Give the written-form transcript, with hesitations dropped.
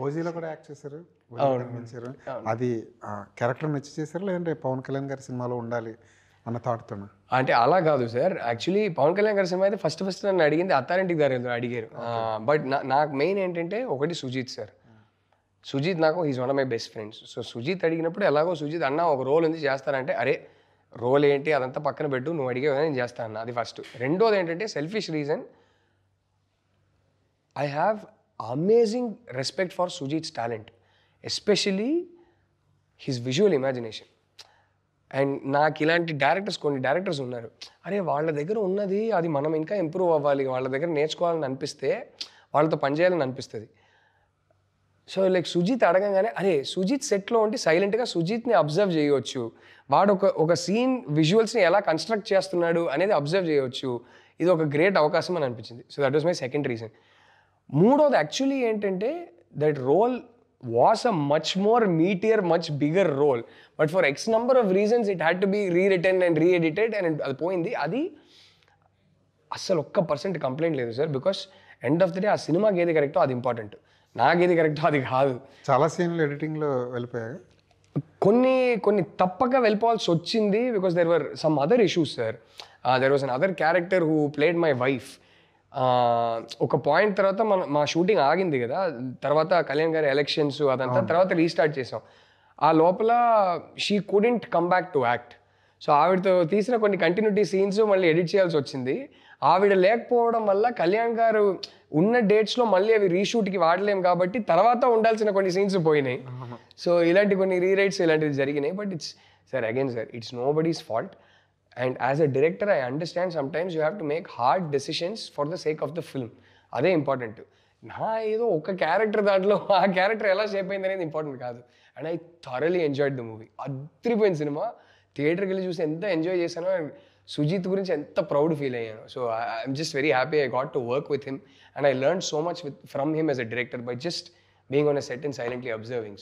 ఓజీలో కూడా యాక్ట్ చేశారు, ఓజీలో కనిపించారు. అది క్యారెక్టర్ నచ్చి చేశారు లేదంటే పవన్ కళ్యాణ్ గారి సినిమాలో ఉండాలి అన్న థాట్తోనా? అంటే అలా కాదు సార్. యాక్చువల్లీ పవన్ కళ్యాణ్ గారి సినిమా అయితే ఫస్ట్ నన్ను అడిగింది అత్తారింటికి దారేదో అడిగారు. బట్ నాకు మెయిన్ ఏంటంటే ఒకటి సుజీత్ సార్. సుజీత్ నాకు is one of my best friends. So Sujeeth అడిగినప్పుడు ఎలాగో సుజీత్ అన్న ఒక రోల్ ఉంది చేస్తారంటే, అరే రోల్ ఏంటి అదంతా పక్కన పెట్టు, నువ్వు అడిగే నేను చేస్తాను అన్న. అది ఫస్ట్. రెండోది ఏంటంటే selfish reason, I have amazing respect for Sujeeth's talent, especially his visual imagination. And నాకు ఇలాంటి కొన్ని డైరెక్టర్స్ ఉన్నారు, అరే వాళ్ళ దగ్గర ఉన్నది అది మనం ఇంకా ఇంప్రూవ్ అవ్వాలి, వాళ్ళ దగ్గర నేర్చుకోవాలని అనిపిస్తే వాళ్ళతో పనిచేయాలని అనిపిస్తుంది. సో లైక్ సుజీత్ అడగంగానే అరే సుజీత్ సెట్లో ఉండి సైలెంట్గా సుజీత్ని అబ్జర్వ్ చేయవచ్చు, వాడు ఒక సీన్ విజువల్స్ని ఎలా కన్స్ట్రక్ట్ చేస్తున్నాడు అనేది అబ్జర్వ్ చేయవచ్చు. ఇది ఒక గ్రేట్ అవకాశం అని అనిపించింది. So that was my second reason. మూడోది యాక్చువల్లీ ఏంటంటే that role was a much more meatier, much bigger role. But for X number of reasons, it had to be rewritten and re-edited and అది పోయింది. అది అస్సలు 1% complaint లేదు sir. Because end of the day ఆ సినిమాకి ఏది కరెక్టో అది ఇంపార్టెంట్, నాకేది కరెక్టో అది కాదు. చాలా సీన్లు ఎడిటింగ్లో వెళ్ళిపోయాయి, కొన్ని తప్పక వెళ్ళిపోవాల్సి వచ్చింది. Because there were some other issues sir. There was an other character who played my wife. ఒక పాయింట్ తర్వాత మా షూటింగ్ ఆగింది కదా, తర్వాత కళ్యాణ్ గారి ఎలక్షన్స్ అదంతా తర్వాత రీస్టార్ట్ చేసాం. ఆ లోపల she couldn't come back to act. So ఆవిడతో తీసిన కొన్ని కంటిన్యూటీ సీన్స్ మళ్ళీ ఎడిట్ చేయాల్సి వచ్చింది. ఆవిడ లేకపోవడం వల్ల కళ్యాణ్ గారు ఉన్న డేట్స్లో మళ్ళీ అవి రీషూట్కి వాడలేం కాబట్టి తర్వాత ఉండాల్సిన కొన్ని సీన్స్ పోయినాయి. సో ఇలాంటి కొన్ని రీరైట్స్ ఇలాంటివి జరిగినాయి. But it's sir again sir it's nobody's fault. And as a director, I understand sometimes you have to make hard decisions for the sake of the film. అదే important. నా ఏదో ఒక character దాంట్లో ఆ character ఎలా shape అయింది అనేది important కాదు. And I thoroughly enjoyed the movie. అదిరిపోయిన సినిమా. థియేటర్కి వెళ్ళి చూసి ఎంత ఎంజాయ్ చేశానో, అండ్ సుజీత్ గురించి ఎంత ప్రౌడ్ ఫీల్ అయ్యాను. So I'm just very happy I got to work with him and I learn so much from him as a director by just being on a set and silently observing.